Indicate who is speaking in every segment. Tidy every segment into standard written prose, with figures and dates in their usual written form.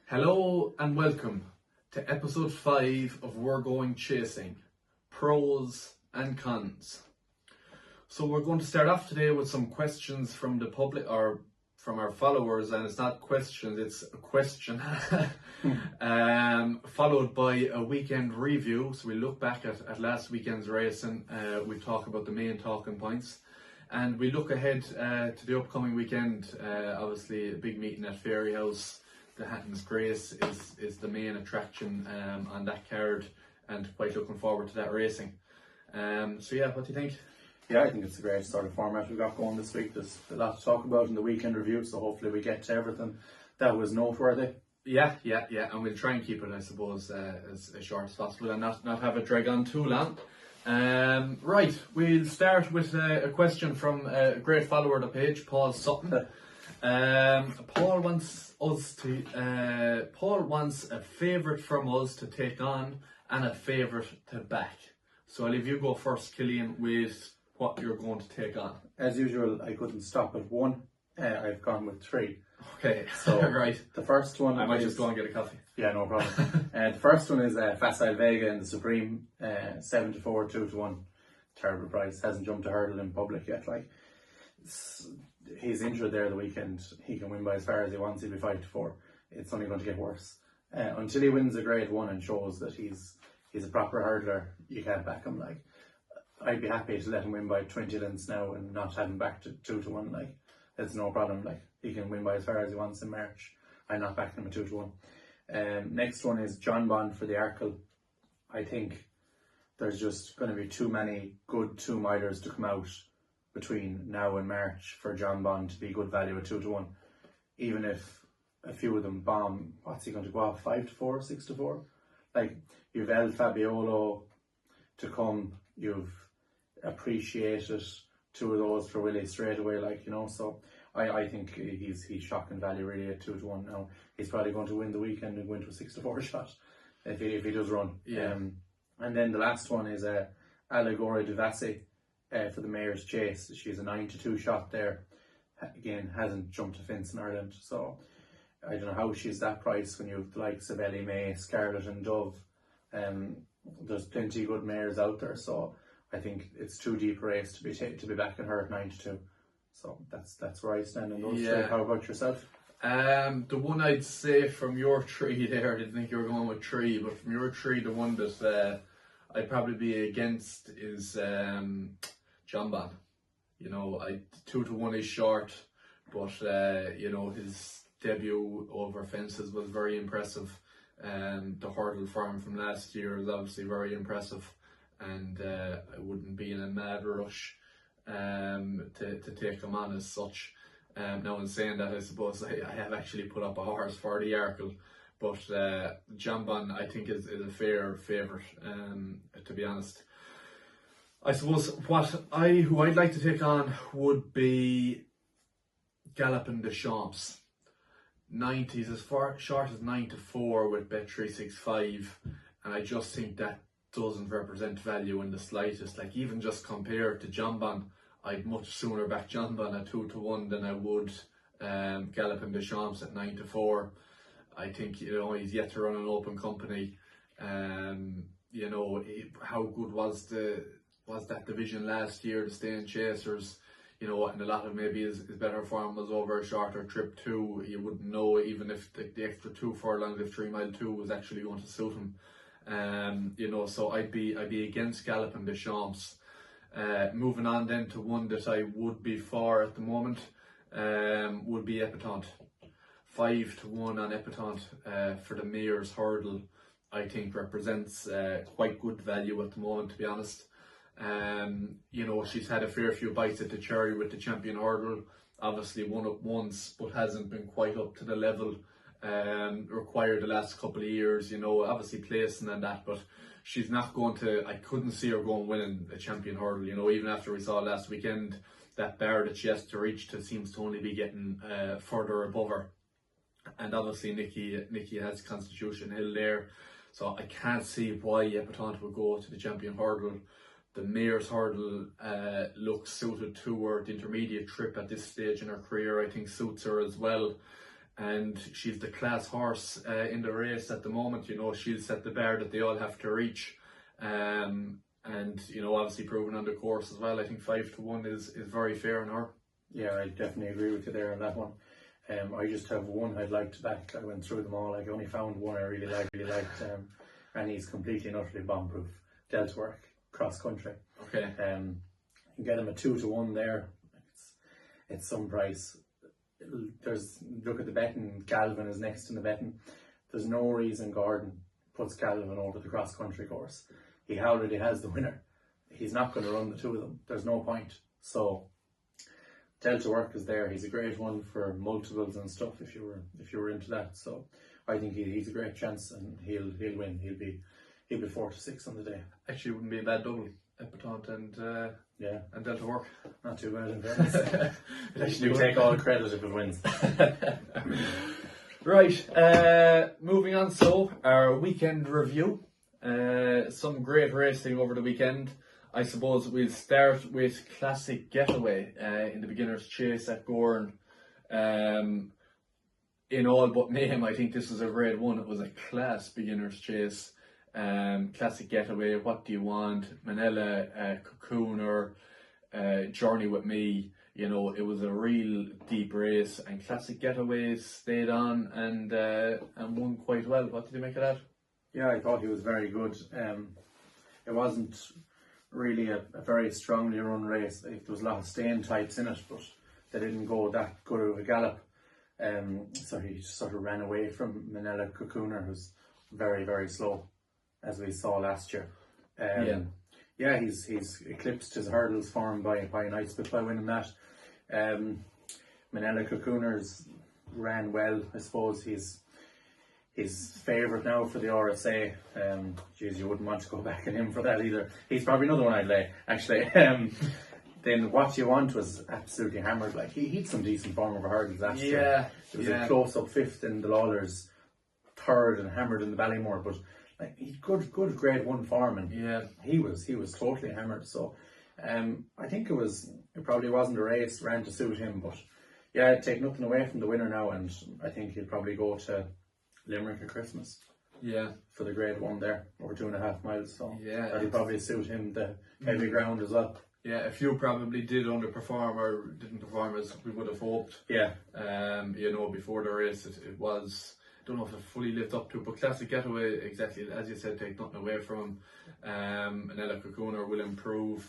Speaker 1: Hello and welcome to episode 5 of We're Going Chasing, Pros and Cons. So we're going to start off today with some questions from the public or from our followers, and it's not questions, it's a question followed by a weekend review. So we look back at last weekend's racing, we talk about the main talking points, and we look ahead to the upcoming weekend. Obviously a big meeting at Fairyhouse. The Hatton's Grace is the main attraction on that card, and quite looking forward to that racing. So yeah, what do you think?
Speaker 2: Yeah, I think it's a great sort of format we've got going this week. There's a lot to talk about in the weekend review, so hopefully we get to everything that was noteworthy.
Speaker 1: Yeah, and we'll try and keep it, I suppose, as short as possible and not have it drag on too long. Right, we'll start with a question from a great follower of the page, Paul Sutton. Paul wants a favourite from us to take on and a favourite to back. So I'll leave you go first, Killian, with what you're going to take on.
Speaker 2: As usual, I couldn't stop at one. I've gone with three.
Speaker 1: Okay,
Speaker 2: so
Speaker 1: right.
Speaker 2: The first one
Speaker 1: I might just go and get a coffee.
Speaker 2: Yeah, no problem. The first one is Facile Vega in the Supreme, 7-4, 2-1. Terrible price. Hasn't jumped a hurdle in public yet. He's injured there the weekend. He can win by as far as he wants. He'll be 5-4. It's only going to get worse until he wins a Grade 1 and shows that he's a proper hurdler. You can't back him. I'd be happy to let him win by 20 lengths now and not have him back to 2-1. It's no problem. He can win by as far as he wants in March. I'm not backing him at 2-1. Next one is John Bond for the Arkle. I think there's just going to be too many good 2-milers to come out between now and March for John Bond to be good value at 2-1. Even if a few of them bomb, what's he going to go off? 5-4, 6-4? You've El Fabiolo to come, you've appreciated two of those for Willie straight away, so I think he's shocking value really at 2-1 now. He's probably going to win the weekend and go into a 6-4 shot if he does run.
Speaker 1: Yeah.
Speaker 2: And then the last one is Allegoria Devassi for the Mayor's Chase. She's a 9-2 shot there. Again, hasn't jumped a fence in Ireland, so I don't know how she's that price when you've the likes of Ellie May, Scarlet and Dove. There's plenty of good mares out there, so I think it's too deep a race to be backing her at 9-2. So that's where I stand on those three. How about yourself?
Speaker 1: The one I'd say from your tree there, I didn't think you were going with three, but from your tree, the one that I'd probably be against is John Bond. 2-1 is short, but his debut over fences was very impressive. The hurdle form from last year is obviously very impressive, and I wouldn't be in a mad rush to take him on as such. Now in saying that, I suppose I have actually put up a horse for the Arkle, but John Bond I think is a fair favourite, to be honest. I suppose who I'd like to take on would be Gallopin des Champs. 90s as far short as 9-4 with Bet365, and I just think that doesn't represent value in the slightest. Even just compared to John Bond, I'd much sooner back John Bond at 2-1 than I would Gallopin des Champs at 9-4. I think he's yet to run an open company. How good was that division last year, the Staying Chasers? And a lot of maybe his better form was over a shorter trip too. You wouldn't know even if the extra 2 furlongs, if 3 mile 2 was actually going to suit him. So I'd be against Gallopin des Champs. Moving on then to one that I would be for at the moment, would be Epatante. 5-1 on Epatante for the Mayor's Hurdle, I think represents quite good value at the moment, to be honest. She's had a fair few bites at the cherry with the Champion Hurdle. Obviously won up once, but hasn't been quite up to the level required the last couple of years. Obviously placing and that, but she's not going to. I couldn't see her going winning a Champion Hurdle. Even after we saw last weekend, that bar that she has to reach to seems to only be getting further above her. And obviously Nikki has Constitution Hill there, so I can't see why Epatante would go to the Champion Hurdle. The Mayor's Hurdle looks suited to her. The intermediate trip at this stage in her career I think suits her as well. and she's the class horse in the race at the moment. You know, she'll set the bar that they all have to reach. And you know, obviously proven on the course as well. I think 5-1 is very fair on her.
Speaker 2: Yeah, I definitely agree with you there on that one. I just have one I'd like to back. I went through them all. I only found one I really liked, and he's completely and utterly bomb-proof. Delta Work, cross country.
Speaker 1: Okay.
Speaker 2: You can get him a 2-1 there. It's some price. Look at the betting. Galvin is next in the betting. There's no reason Gordon puts Galvin over the cross country course. He already has the winner. He's not going to run the two of them. There's no point. So Delta Work is there. He's a great one for multiples and stuff if you were into that. So I think he's a great chance, and he'll win. He'll be 4-6 on the day.
Speaker 1: Actually, wouldn't be a bad double. Epatante and Delta Work.
Speaker 2: Not too bad in fairness. You take all the credit if it wins.
Speaker 1: Right, moving on. So our weekend review. Some great racing over the weekend. I suppose we'll start with Classic Getaway in the beginner's chase at Gowran. In all but name, I think this was a grade 1. It was a class beginner's chase. Classic Getaway, What Do You Want, Manila, Cocooner, Journey With Me. You know, it was a real deep race, and Classic Getaway stayed on and won quite well. What did you make of that?
Speaker 2: Yeah, I thought he was very good. It wasn't really a very strongly run race. There was a lot of staying types in it, but they didn't go that good of a gallop. So he sort of ran away from Manila Cocooner, who's very, very slow, as we saw last year. Yeah, he's eclipsed his hurdles form by a nice bit by winning that. Manila Cocooner's ran well. I suppose he's favourite now for the RSA. You wouldn't want to go back at him for that either. He's probably another one I'd lay, actually. Then What You Want was absolutely hammered. Like he had some decent form over hurdles last year. It was a close up 5th in the Lawlers, 3rd and hammered in the Ballymore, but like he good grade 1 form, and he was totally hammered. So I think it probably wasn't a race ran to suit him, but yeah, I'd take nothing away from the winner now, and I think he'll probably go to Limerick at Christmas.
Speaker 1: Yeah,
Speaker 2: for the grade 1 there, over 2.5 miles. So that'll
Speaker 1: that'll
Speaker 2: probably suit him, the heavy ground as well.
Speaker 1: Yeah, a few probably did underperform or didn't perform as we would have hoped.
Speaker 2: Yeah.
Speaker 1: You know, before the race, it was, I don't know if it fully lived up to, but Classic Getaway, exactly as you said, take nothing away from him. Manila Cocooner will improve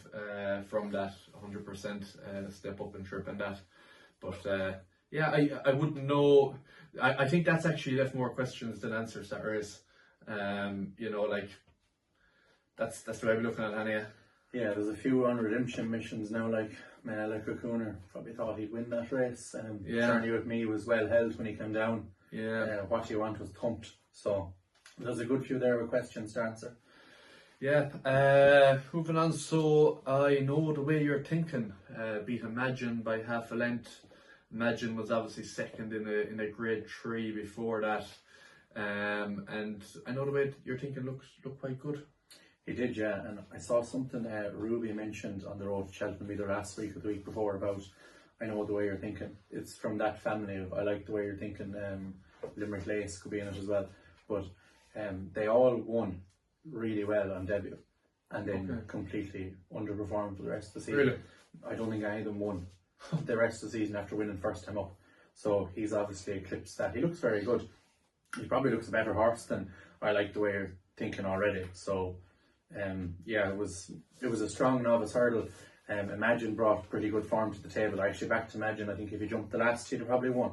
Speaker 1: from that 100% step up and trip and that. But yeah, I wouldn't know. I think that's actually left more questions than answers, that race. You know, like that's the way we're looking at it anyway.
Speaker 2: Yeah, there's a few on redemption missions now, like Manila Cocooner probably thought he'd win that race. Journey With Me was well held when he came down. Yeah. What You Want was thumped. So there's a good few there with questions to answer.
Speaker 1: Yeah, moving on. So I Know The Way You're Thinking beat Imagine by half a length. Imagine was obviously second in a grade 3 before that. And I Know The Way You're Thinking looked quite good.
Speaker 2: He did, yeah, and I saw something Ruby mentioned on the road to Cheltenham either last week or the week before about I Know The Way You're Thinking. It's from that family of I Like The Way You're Thinking. Limerick Lace could be in it as well, but they all won really well on debut and then completely underperformed for the rest of the season.
Speaker 1: Really?
Speaker 2: I don't think any of them won the rest of the season after winning first time up, so he's obviously eclipsed that. He looks very good. He probably looks a better horse than I Like The Way You're Thinking already, so yeah, it was a strong novice hurdle. Imagine brought pretty good form to the table. I actually backed Imagine. I think if he jumped the last, he'd have probably won.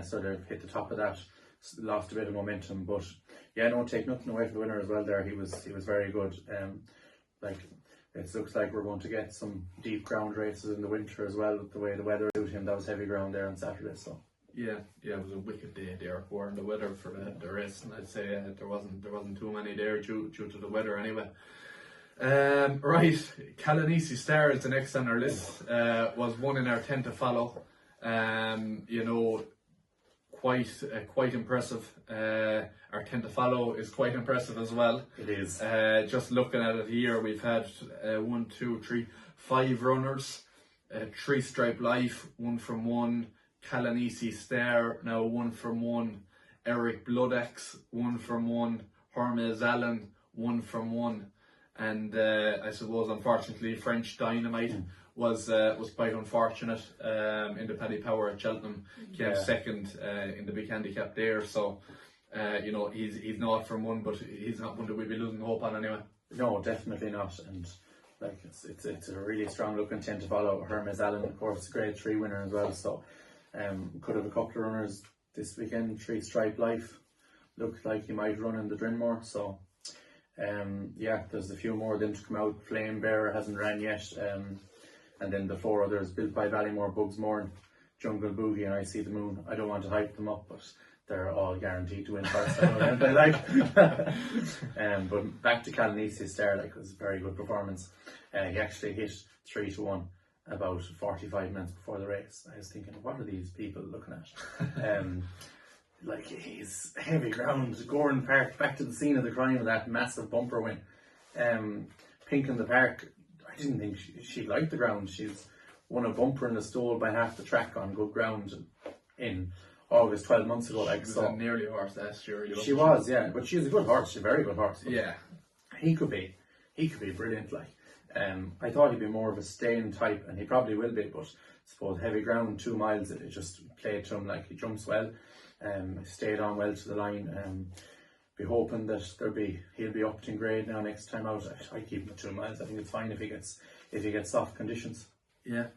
Speaker 2: So they've hit the top of that, lost a bit of momentum. But yeah, no, take nothing away from the winner as well there. He was very good. Like it looks like we're going to get some deep ground races in the winter as well. The way the weather suited him, that was heavy ground there on Saturday. So. Yeah,
Speaker 1: it was a wicked day there for the weather for the race, and I'd say there wasn't too many there due to the weather anyway. Right, Kalanisi Star is the next on our list. Was one in our 10 to follow. You know, quite impressive. Our 10 to follow is quite impressive as well.
Speaker 2: It is.
Speaker 1: Just looking at it here, we've had 5 runners, 3 Stripe Life, 1 from 1. Kalanisi Star, now 1-from-1. Eric Bloodaxe, 1-from-1. Hermes Allen, 1-from-1. And I suppose, unfortunately, French Dynamite was quite unfortunate in the Paddy Power at Cheltenham. Came second in the big handicap there. So, you know, he's not from one, but he's not one that we'd be losing hope on anyway.
Speaker 2: No, definitely not. And like it's a really strong looking 10 to follow. Hermes Allen, of course, grade 3 winner as well. So could have a couple of runners this weekend. 3 Stripe Life looked like he might run in the Drinmore. So yeah, there's a few more of them to come out. Flame Bearer hasn't ran yet. And then the 4 others, Built by Ballymore, Bugsmore, Jungle Boogie, and I See the Moon. I don't want to hype them up, but they're all guaranteed to win first. But back to Kalanisi Star, like, it was a very good performance. He actually hit 3-1 about 45 minutes before the race. I was thinking, what are these people looking at? Like, he's heavy ground. Gowran Park, back to the scene of the crime of that massive bumper win. Pink in the Park, I didn't think she liked the ground. She's won a bumper in the stole by half the track on good ground in August 12 months ago. Like,
Speaker 1: She
Speaker 2: so
Speaker 1: was nearly a horse last year.
Speaker 2: she was, yeah, but she's a good horse. She's a very good horse.
Speaker 1: Yeah,
Speaker 2: he could be brilliant. Like, I thought he'd be more of a staying type, and he probably will be. But I suppose heavy ground, 2 miles, it just played to him. Like, he jumps well, stayed on well to the line. Be hoping that he'll be upped in grade now next time out. I keep him at 2 miles. I think it's fine if he gets soft conditions.
Speaker 1: Yeah,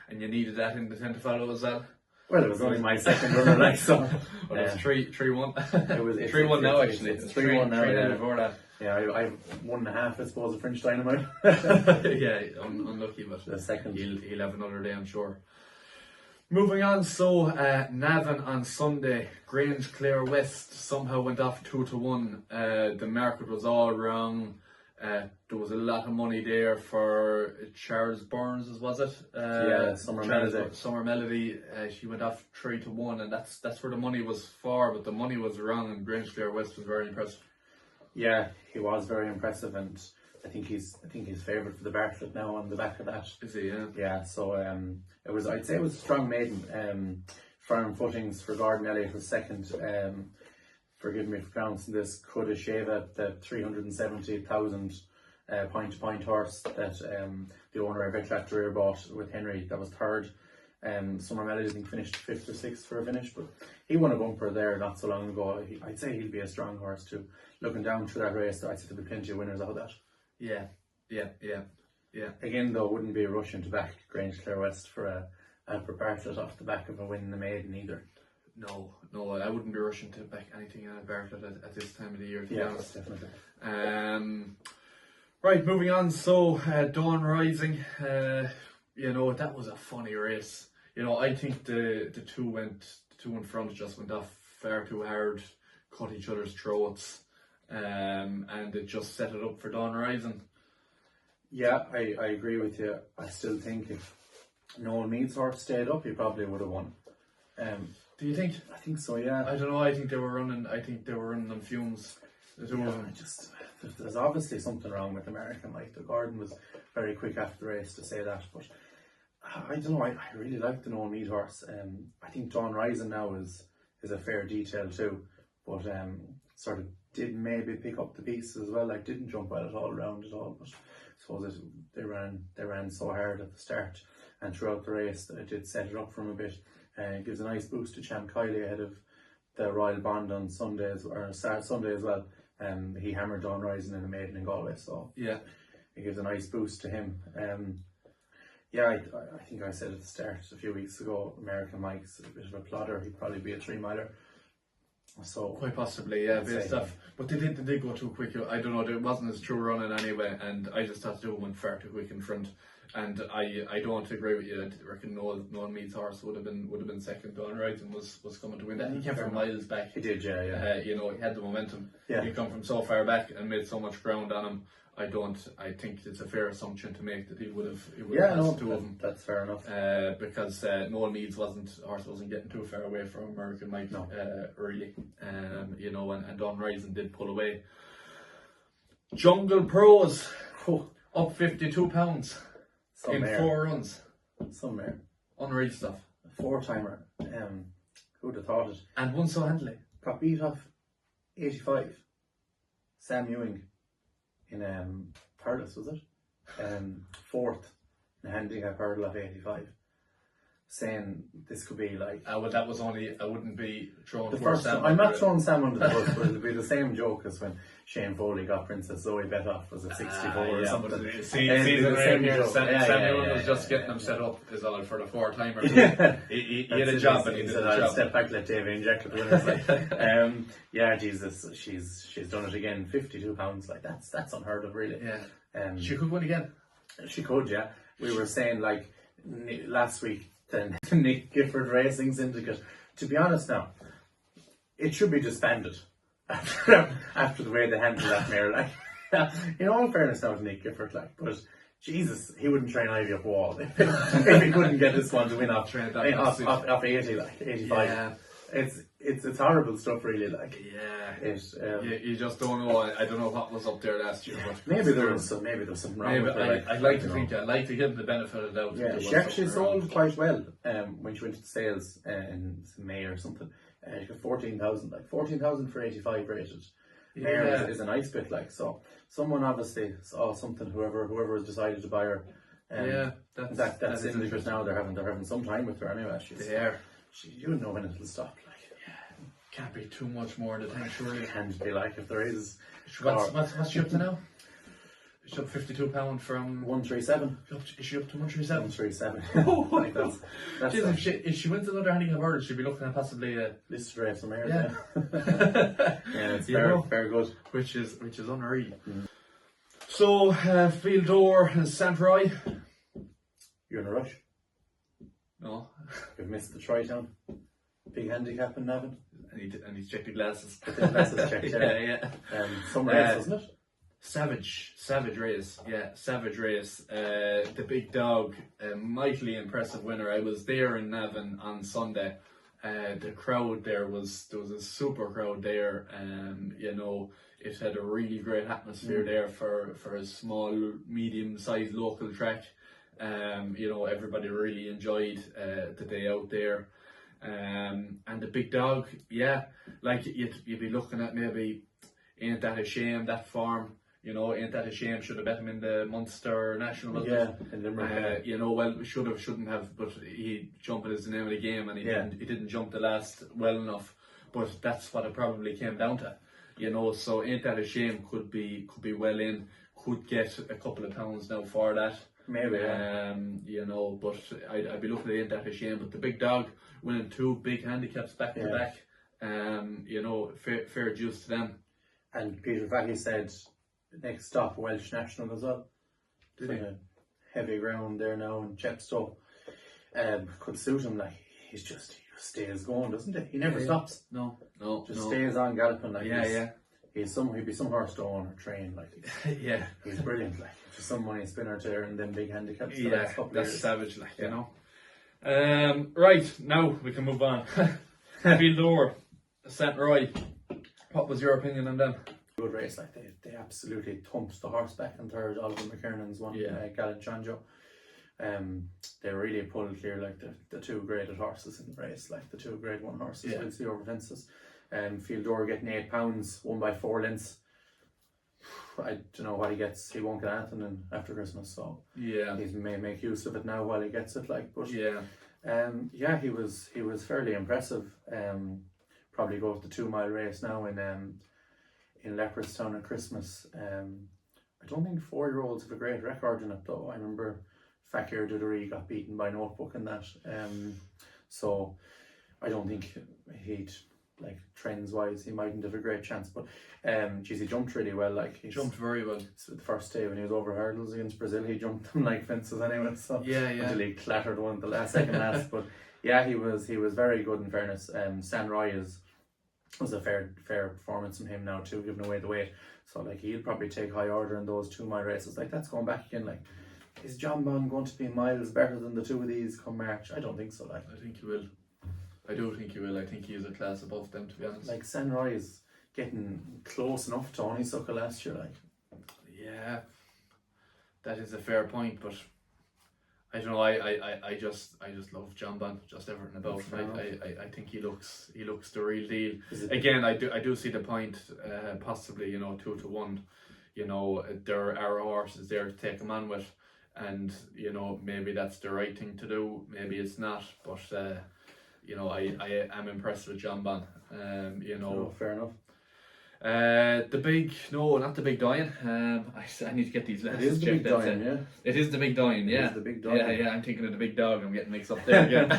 Speaker 1: and you needed that in the 10 to follow as well.
Speaker 2: Well, it was only my second runner, like, so.
Speaker 1: Well, it was 3-1.
Speaker 2: It was
Speaker 1: 3-1 now, actually.
Speaker 2: It's 3-1 now.
Speaker 1: 3
Speaker 2: Yeah.
Speaker 1: before that.
Speaker 2: Yeah, I 1.5, I suppose, of French Dynamite.
Speaker 1: Yeah, unlucky, but
Speaker 2: the second.
Speaker 1: He'll have another day, I'm sure. Moving on, so Navan on Sunday, Grange Clare West somehow went off 2-1. The market was all wrong. There was a lot of money there for Charles Burns, was it?
Speaker 2: Yeah, Summer Melody.
Speaker 1: Summer Melody. She went off 3-1, and that's where the money was for. But the money was wrong, and Grange Clare West was very impressive.
Speaker 2: Yeah, he was very impressive, and I think he's favoured for the Bartlett now on the back of that.
Speaker 1: Is he? Yeah.
Speaker 2: Yeah. So I'd say it was a strong maiden. Firm footings for Gordon Elliott was second. Forgive me for pronouncing this. Kudasheva, the 370,000 point-to-point horse that the owner of Vetlat Rear bought with Henry. That was third. Summer Melody, I think, finished 5th or 6th for a finish, but he won a bumper there not so long ago. I'd say he'll be a strong horse too. Looking down through that race, I'd say there'll be plenty of winners out of that. Yeah. Again, though, wouldn't be a rush into back Grange Clare West for a Bartlett off the back of a win in the maiden either.
Speaker 1: No, I wouldn't be rushing to back anything on a Bartlett at this time of the year, to be honest.
Speaker 2: Definitely.
Speaker 1: Right, moving on. So, Dawn Rising, you know, that was a funny race. You know, I think the two in front just went off far too hard, cut each other's throats, and it just set it up for Dawn Rising.
Speaker 2: Yeah, I agree with you. I still think if Noel Mead's horse stayed up, he probably would have won.
Speaker 1: Do you think?
Speaker 2: I think so, yeah.
Speaker 1: I don't know. I think they were running on fumes. The two of them.
Speaker 2: There's obviously something wrong with American. Like, the Gordon was very quick after the race to say that, but I don't know. I really like the Noel Mead horse. I think Dawn Rising now is a fair detail too, but sort of did maybe pick up the pieces as well. Like, didn't jump well at all around at all, but I suppose they ran so hard at the start and throughout the race that it did set it up from a bit. It gives a nice boost to Champ Kiley ahead of the Royal Bond on Sunday as well. He hammered Dawn Rising in a maiden in Galway, so
Speaker 1: yeah,
Speaker 2: it gives a nice boost to him. Yeah, I think I said at the start a few weeks ago, American Mike's a bit of a plodder. He'd probably be a 3-miler. So
Speaker 1: quite possibly, yeah, based off. But they did go too quick. I don't know. It wasn't as true running anyway, and I just thought they went far too quick in front. And I don't agree with you. I reckon Noel Mead's horse would have been second. Dawn Rising was coming to win that. He came from miles back.
Speaker 2: He did, yeah.
Speaker 1: You know, he had the momentum.
Speaker 2: Yeah.
Speaker 1: He come from so far back and made so much ground on him. I think it's a fair assumption to make that he would have passed two of them.
Speaker 2: That's fair enough.
Speaker 1: Because Noel Mead's horse wasn't getting too far away from American Mike early. You know, and Dawn Rising did pull away. Jungle Prose up £52 in 4 runs.
Speaker 2: Somewhere.
Speaker 1: Unreal stuff.
Speaker 2: 4-timer. Who'd have thought it?
Speaker 1: And won so handily.
Speaker 2: Got beat off 85. Sam Ewing in Perlis, was it? Fourth in a handicap hurdle of 85. Saying this could be like...
Speaker 1: well, that was only... I wouldn't be throwing
Speaker 2: the
Speaker 1: for
Speaker 2: first
Speaker 1: Sam.
Speaker 2: I'm not throwing Sam under the bus, but it'll be the same joke as when Shane Foley got Princess Zoe bet off, was it 64 or something?
Speaker 1: See
Speaker 2: the
Speaker 1: same
Speaker 2: same
Speaker 1: here.
Speaker 2: joke.
Speaker 1: Sam Ewing was just getting them set up is all for the 4-timer. He had a
Speaker 2: That's
Speaker 1: job
Speaker 2: it.
Speaker 1: and he
Speaker 2: He
Speaker 1: did
Speaker 2: said,
Speaker 1: the
Speaker 2: "I'll
Speaker 1: job.
Speaker 2: step back, let Davey inject it." Like, yeah, Jesus, she's done it again. £52, like that's unheard of, really.
Speaker 1: Yeah. She could win again.
Speaker 2: She could, yeah. We were saying like last week the Nick Gifford Racing Syndicate. To be honest, now it should be disbanded after the way they handled that mare. Like, in all fairness, now to Nick Gifford, like, but Jesus, he wouldn't train Ivy up wall if he couldn't get this one to win off 80, like 85.
Speaker 1: Yeah.
Speaker 2: It's horrible stuff, really. Like,
Speaker 1: you just don't know. I don't know what was up there last year, but
Speaker 2: maybe there was something wrong with her.
Speaker 1: I'd like to think. I'd like to give them the benefit of the doubt.
Speaker 2: Yeah, she actually sold quite well when she went to sales in May or something. She got 14,000, like 14,000 for 85 rated. Mare is a nice bit, like, so. Someone obviously saw something. Whoever has decided to buy her. That's in interest now. They're having some time with her anyway. You don't know when it'll stop. Like,
Speaker 1: can't be too much more in the tank, surely.
Speaker 2: Can't be, like, if there is.
Speaker 1: What's she up to now? She's up £52 from
Speaker 2: 137.
Speaker 1: Is she up to 137?
Speaker 2: 137. Like that's
Speaker 1: Jeez, if she wins another handicap hurdle, she'd be looking at possibly a
Speaker 2: listed race from here.
Speaker 1: Yeah,
Speaker 2: it's very good.
Speaker 1: Which is unreal. So Field Door and St. Roy.
Speaker 2: You're in a rush.
Speaker 1: No.
Speaker 2: You've missed the Tri-Town. Big handicap in Navan.
Speaker 1: And he's checked the glasses.
Speaker 2: The glasses checked,
Speaker 1: yeah.
Speaker 2: Some race, wasn't it?
Speaker 1: Savage race, savage race. The big dog, mightily impressive winner. I was there in Navan on Sunday. The crowd there there was a super crowd there. It had a really great atmosphere there for a small, medium-sized local track. Everybody really enjoyed the day out there. And the big dog, like you'd be looking at maybe, ain't that a shame, that form. Ain't that a shame? Should have bet him in the Munster National.
Speaker 2: In Limerick.
Speaker 1: Shouldn't have. But he jumped is the name of the game, and he didn't jump the last well enough. But that's what it probably came down to. So ain't that a shame? Could be well in. Could get a couple of pounds now for that.
Speaker 2: Maybe.
Speaker 1: But I'd be looking at ain't that a shame. But the big dog winning 2 big handicaps back to back. Fair dues to them.
Speaker 2: And Peter Fatty said, next stop Welsh National as well. Heavy ground there now in Chepstow. Could suit him, like he just stays going, doesn't he? He never stops.
Speaker 1: No.
Speaker 2: Stays on galloping, like he'd be some horse to own or train, like he's brilliant, like just some money spinner to earn them big handicaps.
Speaker 1: That's savage, like Right, now we can move on. Field Door, St. Roy. What was your opinion on them?
Speaker 2: Good race, like they absolutely thumped the horse back in third. Oliver McKernan's one, Gallant Chanjo. They really pulled clear, like the 2 graded horses in the race, like the 2 grade 1 horses. We'll see over fences. Field Door getting £8, won by 4 lengths. I don't know what he gets. He won't get anything after Christmas, so he may make use of it now while he gets it. Like, but he was fairly impressive. Probably go with the 2 mile race now in Leopardstown at Christmas. I don't think 4-year-olds have a great record in it, though. I remember Fakir Dudery got beaten by Notebook in that. So I don't think he'd, like, trends wise, he mightn't have a great chance. But he jumped really well. Like, he
Speaker 1: jumped very well.
Speaker 2: So the first day when he was over hurdles against Brazil, he jumped them like fences anyway. So until he clattered one at the second last. But he was very good, in fairness. San Roy was a fair performance from him now too, giving away the weight. So like he'll probably take high order in those 2 mile races. Like, that's going back again. Like, is John Bond going to be miles better than the 2 of these come March? I don't think so. Like,
Speaker 1: I think he will. I do think he will. I think he is a class above them, to be honest.
Speaker 2: Like, San Roy is getting close enough to Honeysuckle last year. Like,
Speaker 1: that is a fair point, but I don't know. I just love Jamban. Just everything about
Speaker 2: Fair
Speaker 1: him.
Speaker 2: enough.
Speaker 1: I think he looks the real deal.
Speaker 2: Is it-
Speaker 1: Again, I do see the point. Possibly, 2-1. There are horses there to take him on with, and maybe that's the right thing to do. Maybe it's not, but I am impressed with Jamban.
Speaker 2: No, fair enough.
Speaker 1: Not the big Dian. I need to get these
Speaker 2: It
Speaker 1: letters
Speaker 2: is the big
Speaker 1: checked.
Speaker 2: Dian, yeah.
Speaker 1: It is the big Dian,
Speaker 2: It
Speaker 1: yeah.
Speaker 2: is the big Dian.
Speaker 1: Yeah, I'm thinking of the big dog. I'm getting mixed up there again.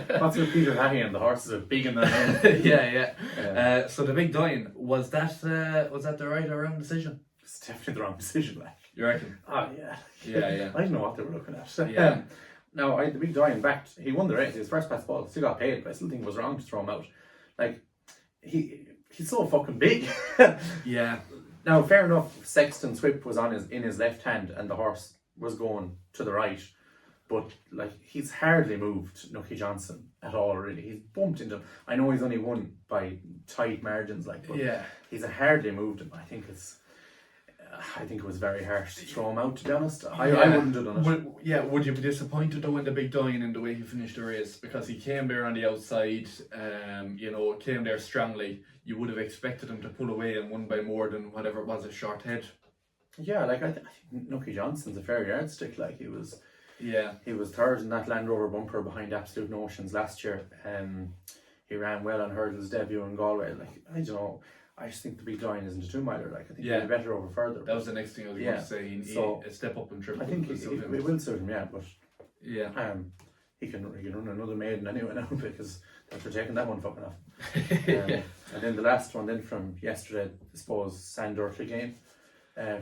Speaker 2: That's with Peter Hattie and the horses are big in that name.
Speaker 1: Yeah. So the big Dian, was that the right or wrong decision?
Speaker 2: It's definitely the wrong decision, like.
Speaker 1: You reckon?
Speaker 2: Oh, yeah.
Speaker 1: Yeah.
Speaker 2: I don't know what they were looking at.
Speaker 1: Yeah.
Speaker 2: No, the big Dian backed. He won the race. His first pass ball still got paid, but I still think it was wrong to throw him out. Like, he's so fucking big.
Speaker 1: Yeah.
Speaker 2: Now, fair enough. Sexton's whip was in his left hand, and the horse was going to the right. But like, he's hardly moved Nucky Johnson at all. Really, he's bumped into him. I know he's only won by tight margins, like, but
Speaker 1: Yeah.
Speaker 2: he's hardly moved him. I think it was very harsh to throw him out, to be honest. I wouldn't have done it.
Speaker 1: Would you be disappointed though in the big Dian in the way he finished the race? Because he came there on the outside, came there strongly. You would have expected him to pull away and won by more than whatever it was, a short head.
Speaker 2: Yeah, like I think Nucky Johnson's a fair yardstick. Like, he was third in that Land Rover bumper behind Absolute Notions last year. He ran well on Hurdle's debut in Galway. Like, I don't know. I just think the big Dian isn't a 2-miler. Like, I think he'd be better over further.
Speaker 1: That was the next thing I was going to say. A step up in triple.
Speaker 2: I think it will suit him, yeah. But
Speaker 1: yeah,
Speaker 2: he can run another maiden anyway now, because they're taking that one fucking off. And then the last one then from yesterday, I suppose, Sandor Clegane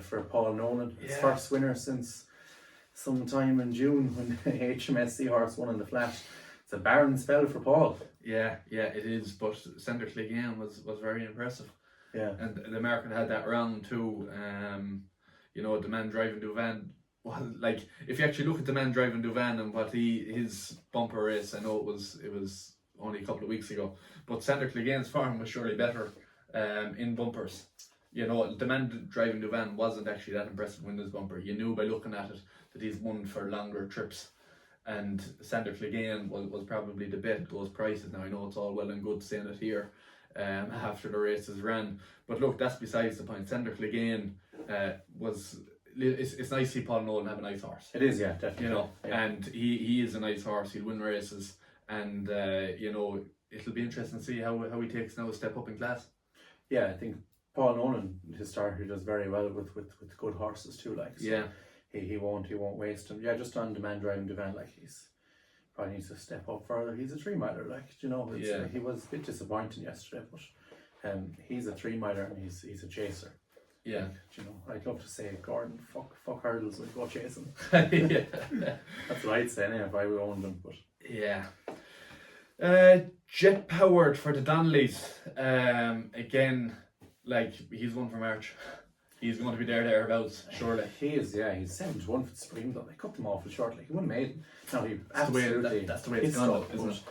Speaker 2: for Paul Nolan. His first winner since sometime in June when HMS Seahorse won in the flat. It's a barren spell for Paul.
Speaker 1: Yeah, it is. But Sandor Clegane was very impressive.
Speaker 2: Yeah.
Speaker 1: And the market had that wrong too. The man driving Duvan. Well, like, if you actually look at the man driving Duvan and what his bumper race, I know it was only a couple of weeks ago, but Sandor Clegane's form was surely better in bumpers. The man driving Duvan wasn't actually that impressive winning his bumper. You knew by looking at it that he's won for longer trips. And Sandor Clegane was probably the bet at those prices. Now, I know it's all well and good saying it here after the races ran, but look, that's besides the point. Sandor Clegane it's nice to see Paul Nolan have a nice horse.
Speaker 2: It is, yeah, definitely.
Speaker 1: And he is a nice horse. He'll win races, and it'll be interesting to see how he takes now a step up in class.
Speaker 2: Yeah, I think Paul Nolan, his starter, does very well with good horses too. Like, so
Speaker 1: yeah,
Speaker 2: he won't waste him. Yeah, just on demand driving Duvan, like, he's probably needs to step up further. He's a 3-miler, like, he was a bit disappointing yesterday, but he's a 3-miler and he's a chaser.
Speaker 1: Yeah,
Speaker 2: I'd love to say, Gordon, fuck hurdles, we'll go chasing.
Speaker 1: yeah.
Speaker 2: That's what I'd say anyway if I owned them. But
Speaker 1: yeah. Jet Powered for the Donnellys. Again, like, he's one for March. He's going to be thereabouts, surely.
Speaker 2: He is, yeah. He's 7-1 for the Supreme, though. They cut them awful short. Like, he wouldn't have made them. No, he absolutely.
Speaker 1: That's the way it's gone, isn't it?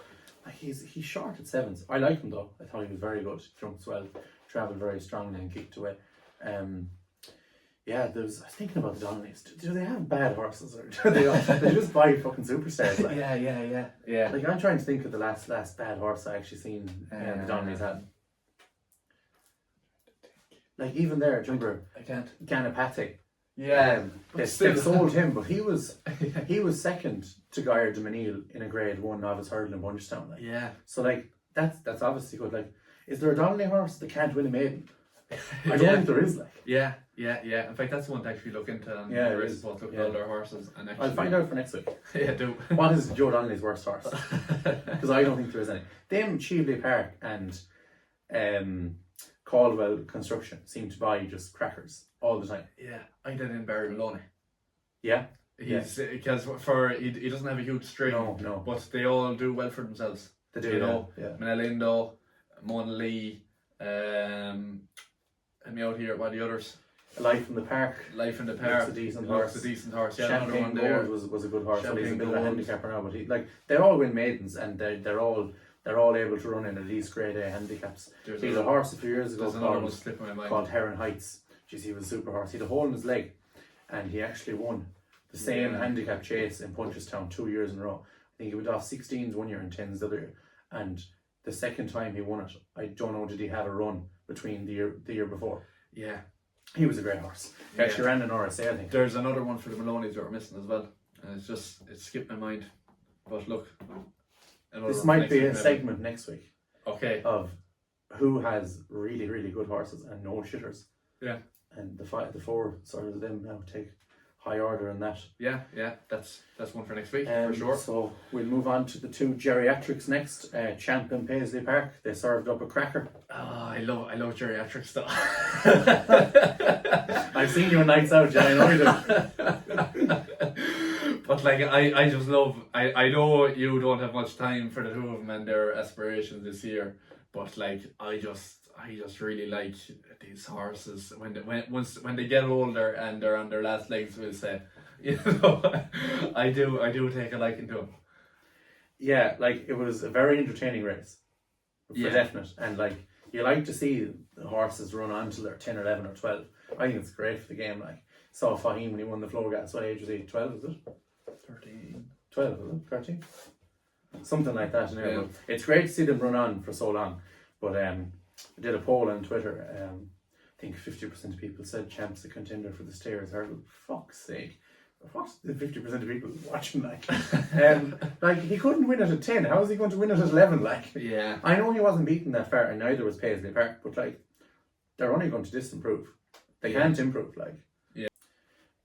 Speaker 2: Like, he's short at 7s. I like him though. I thought he was very good. Jumps well, travelled very strongly and kicked away. I was thinking about the Donnellys. Do they have bad horses, or do they just buy fucking superstars? Like?
Speaker 1: Yeah.
Speaker 2: Like, I'm trying to think of the last bad horse I actually seen the Donnellys had. Like, even there, do you remember?
Speaker 1: I can't.
Speaker 2: Ganapati.
Speaker 1: Yeah.
Speaker 2: They sold him, but he was second to Geir de Menil in a Grade 1 novice hurdle in Bunchtown. Like.
Speaker 1: Yeah.
Speaker 2: So, like, that's obviously good. Like, is there a Donnelly horse that can't win a maiden? I don't think there is, like.
Speaker 1: Yeah. In fact, that's one to actually look into. And we're supposed to look at all their horses. And actually,
Speaker 2: I'll find out for next week.
Speaker 1: Yeah, do.
Speaker 2: What is Joe Donnelly's worst horse? Because I don't think there is any. Them Cheveley Park and Caldwell Construction seem to buy just crackers all the time.
Speaker 1: Yeah, I did in Barry Maloney.
Speaker 2: Yeah.
Speaker 1: Because he doesn't have a huge string.
Speaker 2: No.
Speaker 1: But they all do well for themselves.
Speaker 2: They do, yeah.
Speaker 1: Manelindo, Mona Lee, help me out here, what are the others?
Speaker 2: Life in the Park.
Speaker 1: Life in the Park.
Speaker 2: Looks a decent horse.
Speaker 1: Yeah,
Speaker 2: Champagne Gold was a good horse.
Speaker 1: Champagne
Speaker 2: He's a bit of a
Speaker 1: Gold.
Speaker 2: handicapper now, but they all win maidens, and they're all able to run in at least Grade A handicaps. He had a horse a few years ago called Heron Heights. Jeez, he was a super horse. He had a hole in his leg, and he actually won The same handicap chase in Punchestown 2 years in a row. I think he went off 16s one year and 10s the other year. And the second time he won it, I don't know, did he have a run between the year before?
Speaker 1: Yeah.
Speaker 2: He was a great horse. He actually ran an RSA, I think.
Speaker 1: There's another one for the Maloney's that we're missing as well. And it skipped my mind. But look.
Speaker 2: This might be a segment next week.
Speaker 1: Okay.
Speaker 2: Of who has really, really good horses and no shitters.
Speaker 1: Yeah.
Speaker 2: And the four sort of them now take high order in that.
Speaker 1: Yeah, that's one for next week for sure.
Speaker 2: So we'll move on to the two geriatrics next. Champ and Paisley Park. They served up a cracker.
Speaker 1: Oh, I love geriatric stuff.
Speaker 2: I've seen you on nights out, Jen. I know you do.
Speaker 1: But like I just love. I know you don't have much time for the two of them and their aspirations this year, but like I just really like these horses when they get older and they're on their last legs, we'll say. You know, I do take a liking to them.
Speaker 2: Yeah, like it was a very entertaining race, for definite, and like you like to see the horses run on till they're 10, 11 or 12. I think it's great for the game. Like saw Fahim when he won the floor gas. What age was he? 12, is it?
Speaker 1: 13.
Speaker 2: 12, is it? 13? Something like that. Anyway. Yeah. It's great to see them run on for so long. But I did a poll on Twitter. I think 50% of people said Champ's a contender for the Stayers Hurdle. Fuck's sake. What's the 50% of people watching like? Like he couldn't win it at 10. How is he going to win it at 11? Like,
Speaker 1: yeah.
Speaker 2: I know he wasn't beaten that far, and neither was Paisley Park. But like, they're only going to disimprove. They can't improve. Like,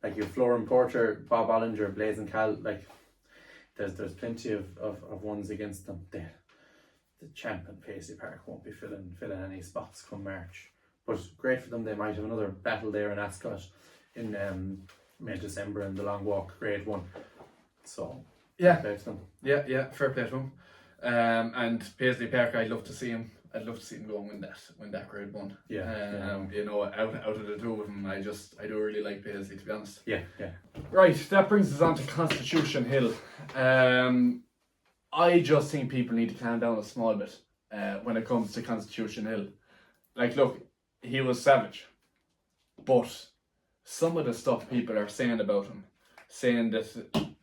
Speaker 2: like you have Florin Porter, Bob Ollinger, Blaze and Cal. Like, there's plenty of ones against them. The Champ and Paisley Park won't be filling any spots come March. But great for them. They might have another battle there in Ascot in May-December in the Long Walk Grade 1. So fair play to them.
Speaker 1: Yeah, fair play to them. And Paisley Park, I'd love to see him go and win that Grade 1. You know, out of the two of them, I do really like Paisley, to be honest. Yeah. Right, that brings us on to Constitution Hill. I just think people need to calm down a small bit when it comes to Constitution Hill. Like, look, he was savage, but some of the stuff people are saying about him, saying that,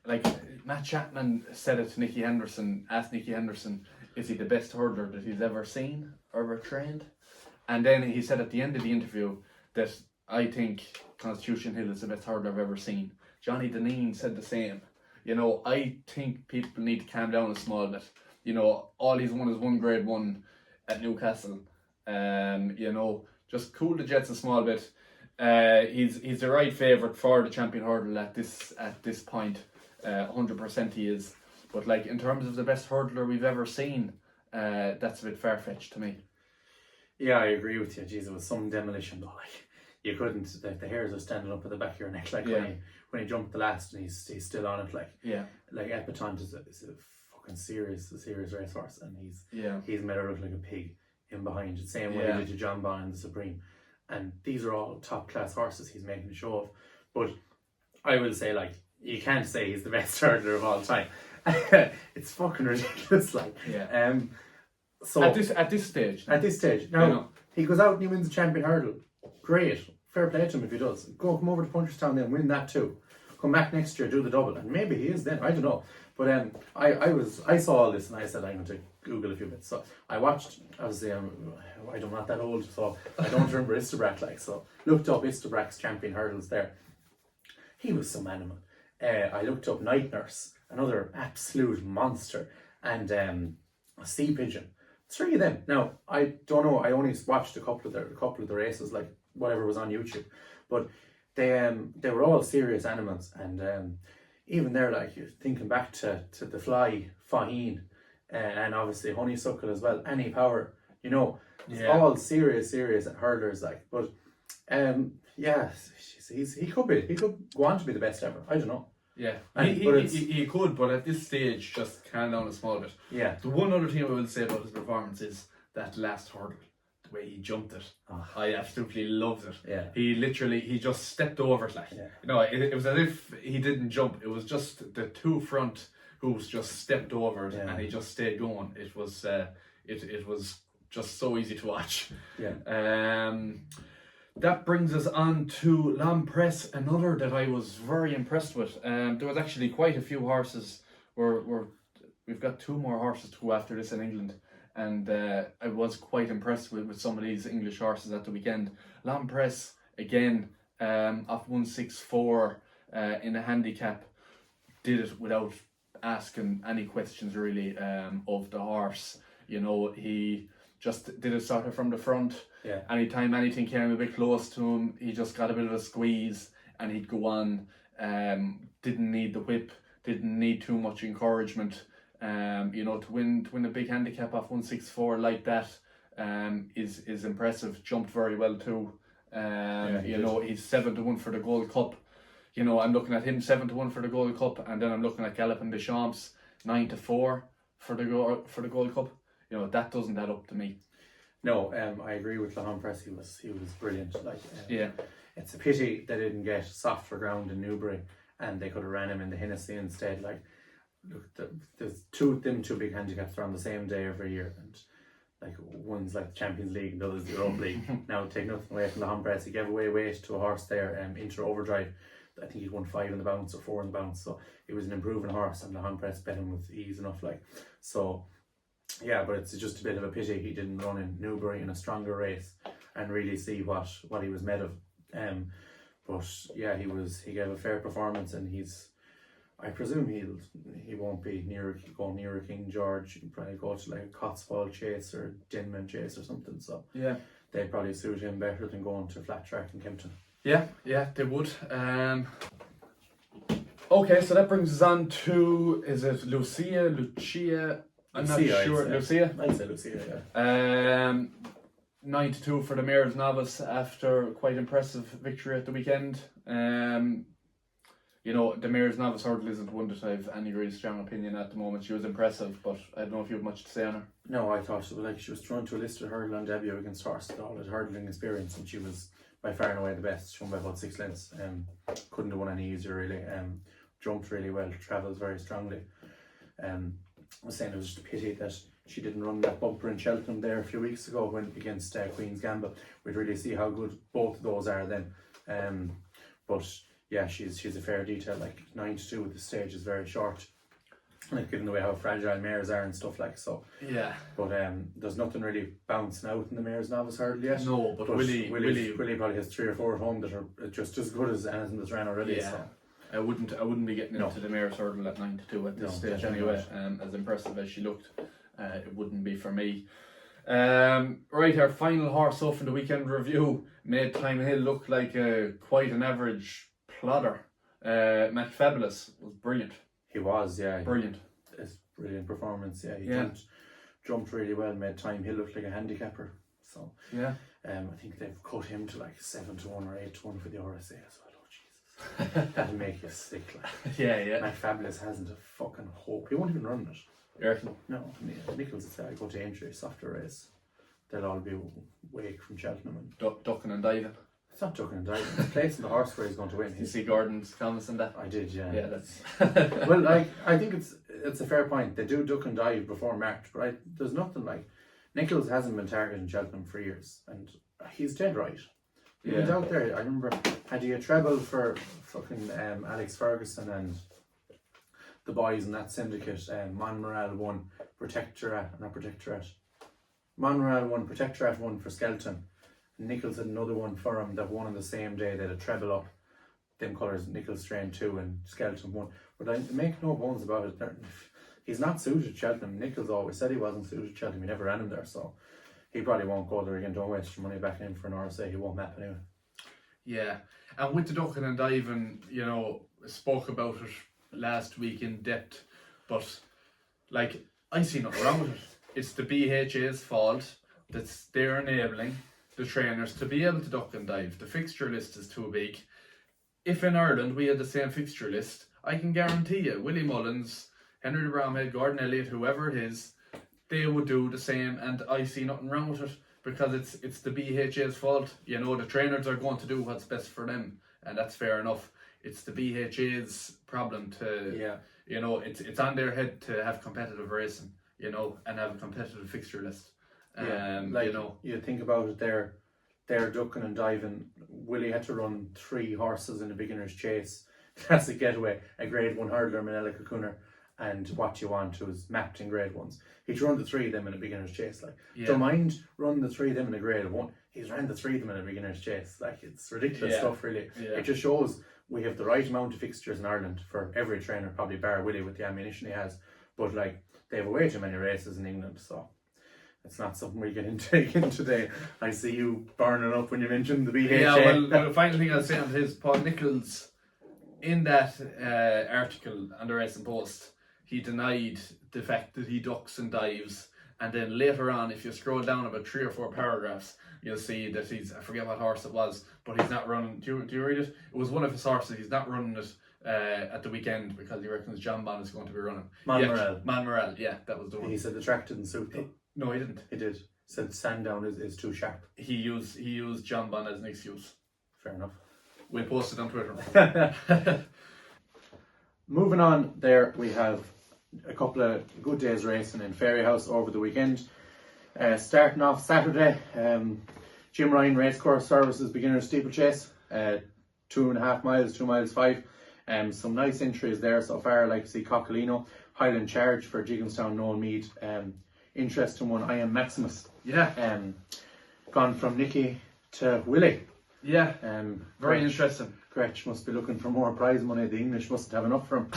Speaker 1: like, Matt Chapman said it to Nicky Henderson, asked Nicky Henderson, is he the best hurdler that he's ever seen or ever trained? And then he said at the end of the interview that I think Constitution Hill is the best hurdler I've ever seen. Johnny Deneen said the same. You know, I think people need to calm down a small bit. You know, all he's won is one Grade 1 at Newcastle. You know, just cool the jets a small bit. He's the right favourite for the champion hurdle at this point. 100% he is. But like in terms of the best hurdler we've ever seen, that's a bit far-fetched to me.
Speaker 2: Yeah, I agree with you. Jeez, it was some demolition though. Like you couldn't. The hairs are standing up at the back of your neck. Like when he jumped the last and he's still on it. Like like Epatante is a fucking serious racehorse, and he's made her look like a pig in behind. The same way he did to John Bon and the Supreme. And these are all top class horses he's making a show of. But I will say, like, you can't say he's the best hurdler of all time. It's fucking ridiculous. Like, so at this stage, now he goes out and he wins the champion hurdle. Great, fair play to him if he does. Come over to Punchestown then, win that too. Come back next year, do the double, and maybe he is then. I don't know. But I saw all this and I said I'm going to Google a few bits. So I watched. Obviously, I'm not that old, so I don't remember Istabrack. Like, so looked up Istabrack's champion hurdles there. He was some animal. I looked up Night Nurse, another absolute monster, and a Sea Pigeon. 3 of them. Now I don't know. I only watched a couple of the races, like whatever was on YouTube, but they were all serious animals, and even there, like you're thinking back to the Fly, Faheen, and obviously Honeysuckle as well, Annie Power. You know, it's all serious hurdlers. Like, but he could go on to be the best ever. I don't know.
Speaker 1: Yeah, he could, but at this stage, just calm down a small bit. Yeah. The one other thing I will say about his performance is that last hurdle, the way he jumped it. Oh. I absolutely loved it. Yeah. He just stepped over it, like. Yeah. You know, it was as if he didn't jump. It was just the two front hooves just stepped over it, and he just stayed going. It was it was just so easy to watch. Yeah. that brings us on to Presse, another that I was very impressed with. There was actually quite a few horses. We've got 2 more horses to go after this in England, and I was quite impressed with some of these English horses at the weekend. Presse again, off 164 in a handicap, did it without asking any questions really of the horse. You know, he just did it sort of from the front.
Speaker 2: Yeah.
Speaker 1: Anytime anything came a bit close to him, he just got a bit of a squeeze and he'd go on. Didn't need the whip, didn't need too much encouragement. You know, to win a big handicap off 164 like that is impressive. Jumped very well too. You know, he's 7-1 for the Gold Cup. You know, I'm looking at him 7-1 for the Gold Cup, and then I'm looking at Galopin Des Champs 9-4 for the Gold Cup. You know, that doesn't add up to me.
Speaker 2: No, I agree with Presse. He was brilliant. Like,
Speaker 1: yeah,
Speaker 2: it's a pity they didn't get softer ground in Newbury, and they could have ran him in the Hennessy instead. Like, look, there's two big handicaps are on the same day every year, and like one's like the Champions League and the other's the Europa League. Now, take nothing away from Presse. He gave away weight to a horse there, Inter Overdrive. I think he'd won 5 in the bounce or 4 in the bounce, so it was an improving horse, and Presse bet him with ease enough. Like, so. Yeah, but it's just a bit of a pity he didn't run in Newbury in a stronger race and really see what he was made of. But yeah, he gave a fair performance, and I presume he won't be going near King George. He'll probably go to like a Cotswold Chase or Denman Chase or something. So
Speaker 1: yeah,
Speaker 2: they'd probably suit him better than going to flat track in Kempton.
Speaker 1: Yeah, they would. Okay, so that brings us on to, is it Lucia? I'm not sure. Lucia?
Speaker 2: I'd say Lucia, yeah.
Speaker 1: 9-2 for the Mayor's Novice after quite impressive victory at the weekend. You know, the Mayor's Novice hurdle isn't one that I have any really strong opinion at the moment. She was impressive, but I don't know if you have much to say on her.
Speaker 2: No, I thought she was thrown to a listed hurdle on debut against horse with all that hurdling experience, and she was by far and away the best. She won by about 6 lengths. Couldn't have won any easier really. Jumped really well, travels very strongly. I was saying it was just a pity that she didn't run that bumper in Cheltenham there a few weeks ago when against Queen's Gambit. We'd really see how good both of those are then. But yeah, she's a fair detail. Like 9-2 at this stage is very short. Like given the way how fragile mares are and stuff like so.
Speaker 1: Yeah.
Speaker 2: But there's nothing really bouncing out in the Mayor's Novice hurdle yet.
Speaker 1: No, but Willie
Speaker 2: probably has 3 or 4 at home that are just as good as anything that's ran already.
Speaker 1: Yeah. So. I wouldn't be getting into the Mayor's hurdle at 9-2 at this stage anyway. As impressive as she looked, it wouldn't be for me. Right, our final horse off in the weekend review made Time Hill look like quite an average plodder. Matt Fabulous was brilliant.
Speaker 2: He was, yeah.
Speaker 1: Brilliant.
Speaker 2: It's brilliant performance, yeah. He jumped really well, made Time Hill look like a handicapper. So
Speaker 1: yeah.
Speaker 2: I think they've cut him to like 7-1 or 8-1 for the RSA. So that'll make you sick. Like.
Speaker 1: Yeah.
Speaker 2: Matt Fabulous hasn't a fucking hope. He won't even run it.
Speaker 1: You reckon?
Speaker 2: No, Nichols said I go to Aintree, softer race. They'll all be Wake from Cheltenham and
Speaker 1: ducking and diving.
Speaker 2: It's not ducking and diving. It's placing the horse where he's going to win.
Speaker 1: You see Gordon's comments on that?
Speaker 2: I did, yeah.
Speaker 1: Yeah, that's
Speaker 2: well, like I think it's a fair point. They do duck and dive before marked, but there's nothing like Nichols hasn't been targeting Cheltenham for years, and he's dead right. He went out there. I remember had he a treble for fucking Alex Ferguson and the boys in that syndicate. Monmoral won Monmoral won Protectorate won for Skelton. Nichols had another one for him that won on the same day. They had a treble up. Them colours, Nichols trained 2 and Skelton won. But I make no bones about it. He's not suited to Cheltenham. Nichols always said he wasn't suited to Cheltenham. He never ran him there, so. He probably won't go there again. Don't waste your money back in for an RSA. He won't map anyway. Yeah,
Speaker 1: and with the ducking and diving, you know, spoke about it last week in depth, but like I see nothing wrong with it. It's the BHA's fault that's they're enabling the trainers to be able to duck and dive. The fixture list is too big. If in Ireland we had the same fixture list, I can guarantee you, Willie Mullins, Henry de Bromhead, Gordon Elliott, whoever it is, they would do the same, and I see nothing wrong with it because it's the BHA's fault. You know, the trainers are going to do what's best for them, and that's fair enough. It's the BHA's problem to, you know, it's on their head to have competitive racing, you know, and have a competitive fixture list.
Speaker 2: Like,
Speaker 1: you know,
Speaker 2: you think about it there, they're ducking and diving. Willie had to run 3 horses in a beginner's chase. Classic getaway, a grade 1 hurdler, Manila Cocooner, and What You Want, who was mapped in grade 1s. He'd run the 3 of them in a beginner's chase. Like, don't mind running the 3 of them in a grade 1. He's ran the 3 of them in a beginner's chase. Like, it's ridiculous stuff, really. It just shows we have the right amount of fixtures in Ireland for every trainer, probably bar Willie with the ammunition he has. But like, they have way too many races in England, so it's not something we get into again today. I see you burning up when you mentioned the BHA.
Speaker 1: Yeah, well, the final thing I'll say on his, Paul Nicholls, in that article on the Rehearsal Post, he denied the fact that he ducks and dives, and then later on, if you scroll down about 3 or 4 paragraphs, you'll see that I forget what horse it was, but he's not running. Do you read it? It was one of his horses. He's not running it at the weekend because he reckons John Bon is going to be running. Man Morel, yeah, that was the one.
Speaker 2: He said the track didn't suit though.
Speaker 1: No, he didn't.
Speaker 2: He did. He said Sandown is too sharp.
Speaker 1: He used John Bon as an excuse.
Speaker 2: Fair enough.
Speaker 1: We'll post it on Twitter.
Speaker 2: Moving on, there we have a couple of good days racing in Fairyhouse over the weekend. Starting off Saturday, Jim Ryan Racecourse Services beginner steeplechase, 2.5 miles, 2 miles 5. Some nice entries there so far, like see Coccolino, Highland Charge for Jigginstown, Noel Mead. Interesting one, I Am Maximus.
Speaker 1: Yeah.
Speaker 2: Gone from Nicky to Willie.
Speaker 1: Yeah. Very interesting.
Speaker 2: Gretsch must be looking for more prize money. The English mustn't have enough for him.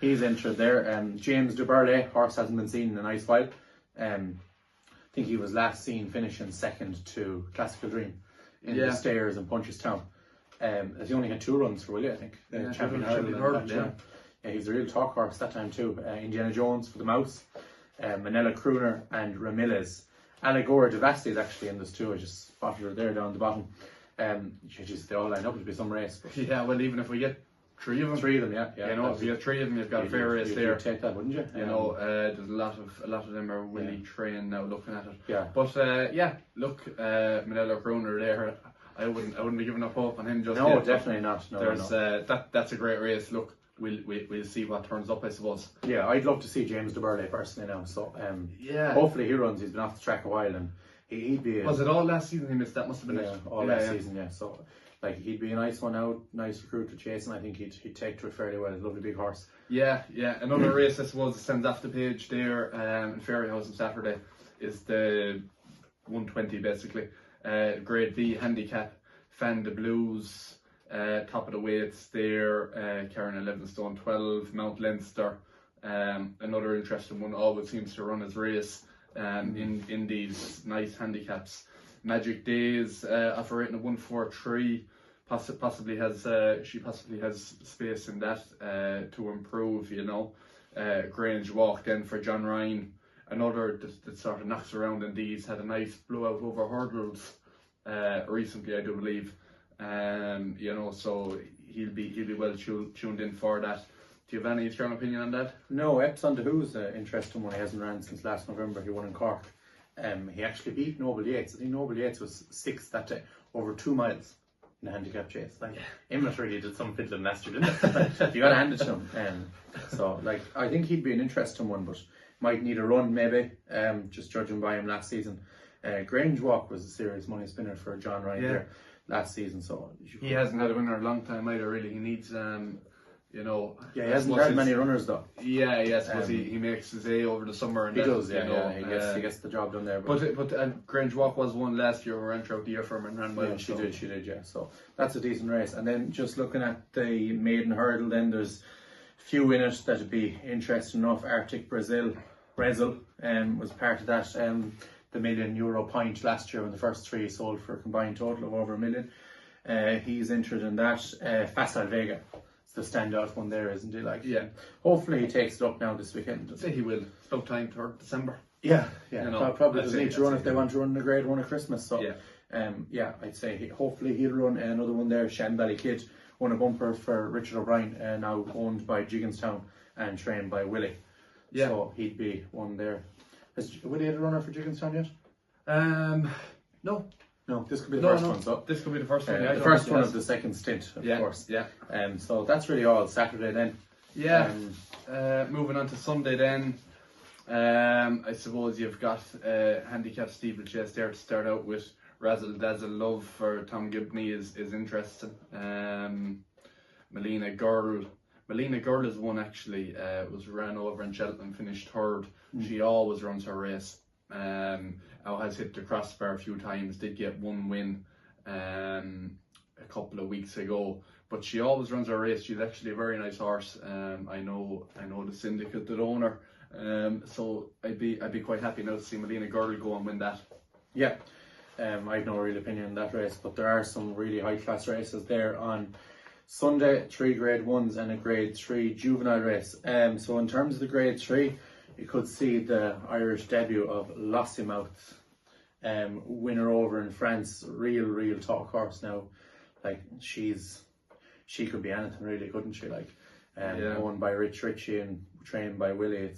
Speaker 2: He's entered there. James de Burley, horse hasn't been seen in a nice while. I think he was last seen finishing second to Classical Dream in the Stairs in Punchestown. He only had 2 runs for Willie, I think. Champion Hurdle. Yeah, he's a real talk horse that time too. Indiana Jones for the Mouse, Manila Crooner and Ramirez. Allegora Devasti is actually in this too. I just spotted her there down the bottom. They all line up to be some race. But
Speaker 1: yeah, well, even if we get 3 of them.
Speaker 2: 3 of them, yeah.
Speaker 1: You know, if you get 3 of them, you've got a fair race there.
Speaker 2: You'd take that, wouldn't you?
Speaker 1: You know, there's a lot of them are really trained now looking at it.
Speaker 2: Yeah.
Speaker 1: But look, Manila Crooner there. I wouldn't be giving up hope on him just yet.
Speaker 2: No, definitely not.
Speaker 1: That's a great race. Look, we'll see what turns up, I suppose.
Speaker 2: Yeah, I'd love to see James de Burley personally now. So hopefully he runs. He's been off the track a while, and he'd be.
Speaker 1: Was it all last season he missed? That must have been
Speaker 2: all last season. Yeah, so like he'd be a nice one out, nice recruit to chase, and I think he'd take to it fairly well. He's a lovely big horse. Yeah.
Speaker 1: Another race I suppose that sends off the page there in Fairyhouse on Saturday is the 120 basically. Grade V handicap, Fan de Blues. Top of the weights there, Karen 11 stone 12, Mount Leinster. Another interesting one, always seems to run his race in these nice handicaps. Magic Days, off a rating of 143, possibly has space in that to improve, you know. Grange Walk then for John Ryan, another that sort of knocks around in these, had a nice blowout over hurdles recently, I do believe. You know, so he'll be well tuned in for that. Do you have any strong opinion on that?
Speaker 2: No, Epsom de Who's an interesting one. He hasn't ran since last November. He won in Cork. He actually beat Noble Yates. I think Noble Yates was 6th that day, over 2 miles in a handicap chase. Like, Emmett really did some fiddling last year, didn't it? You got to hand it to him. So, like, I think he'd be an interesting one, but might need a run maybe. Just judging by him last season. Grange Walk was a serious money spinner for John Ryan there last season. So
Speaker 1: he hasn't had a winner in a long time either. Really, he needs you know.
Speaker 2: Yeah, he hasn't had many runners though.
Speaker 1: Yeah, I suppose he makes his A over the summer. And
Speaker 2: he does,
Speaker 1: you know,
Speaker 2: he gets the job done there.
Speaker 1: But Grange Walk was one last year who ran throughout the year for him and ran well.
Speaker 2: Yeah, she did, yeah. So that's a decent race. And then just looking at the maiden hurdle, then there's a few in it that'd be interesting enough. Arctic Brazil, was part of that. The €1 million point last year when the first 3 sold for a combined total of over $1 million. He's entered in that. Facile Vega. The standout one there, isn't he? Like, hopefully he takes it up now this weekend.
Speaker 1: I'd say he will. It's about time for December.
Speaker 2: Yeah. You know, probably doesn't need to run if they want to run the grade 1 at Christmas. So, I'd say hopefully he'll run another one there. Shanbally Kid won a bumper for Richard O'Brien, now owned by Jigginstown and trained by Willie. Yeah. So he'd be one there. Has Willie had a runner for Jigginstown yet?
Speaker 1: No.
Speaker 2: No, this could be the first one. So
Speaker 1: this could be the first one.
Speaker 2: The first one of the second stint, of course. Yeah. So that's really all Saturday then.
Speaker 1: Yeah. Moving on to Sunday then. I suppose you've got handicap steeplechase there to start out with. Razzle Dazzle Love for Tom Gibney is interesting. Melina Girl is one actually. Was ran over in Cheltenham, finished third. She always runs her race. Has hit the crossbar a few times. Did get one win a couple of weeks ago, but she always runs her race. She's actually a very nice horse. I know the syndicate that own her. So I'd be quite happy now to see Melina Girl go and win that.
Speaker 2: Yeah. I've no real opinion on that race, but there are some really high class races there on Sunday. 3 Grade 1s and a Grade 3 juvenile race. So in terms of the Grade 3, you could see the Irish debut of Lossiemouth, winner over in France. Real talk horse now. Like she could be anything really, couldn't she? Like owned by Rich Ritchie and trained by Willie.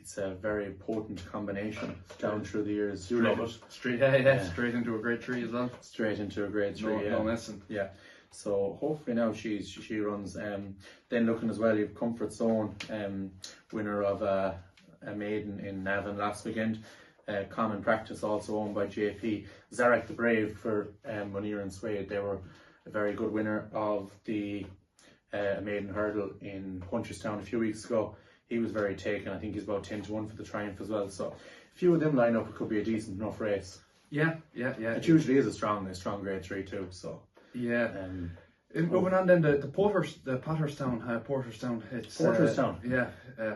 Speaker 2: It's a very potent combination down through the years.
Speaker 1: You love it. Straight into a Grade 3 as well.
Speaker 2: Straight into a Grade 3.
Speaker 1: No messing.
Speaker 2: Yeah. So hopefully now she runs. Then looking as well, you've Comfort Zone, winner of a maiden in Navan last weekend. Common Practice, also owned by JP. Zarek the Brave for Munir and Swade. They were a very good winner of the maiden hurdle in Punchestown a few weeks ago. He was very taken. I think he's about 10-1 for the Triumph as well. So a few of them line up, it could be a decent enough race.
Speaker 1: Yeah.
Speaker 2: It usually is a strong Grade 3 too. So
Speaker 1: yeah. Moving on then, the Potterstown. It's
Speaker 2: Porterstown.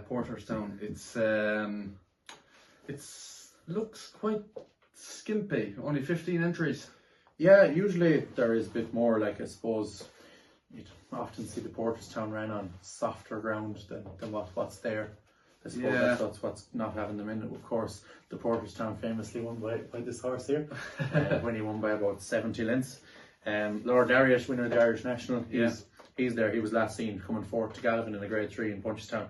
Speaker 1: Porterstown. It's looks quite skimpy. Only 15 entries.
Speaker 2: Yeah, usually there is a bit more. Like I suppose you'd often see the Porterstown ran on softer ground than what's there. I suppose that's what's not having them in it. Of course, the Porterstown famously won by this horse here, when he won by about 70 lengths. Lord Darius, winner of the Irish National, he's there. He was last seen coming forward to Galvin in a Grade 3 in Punchestown.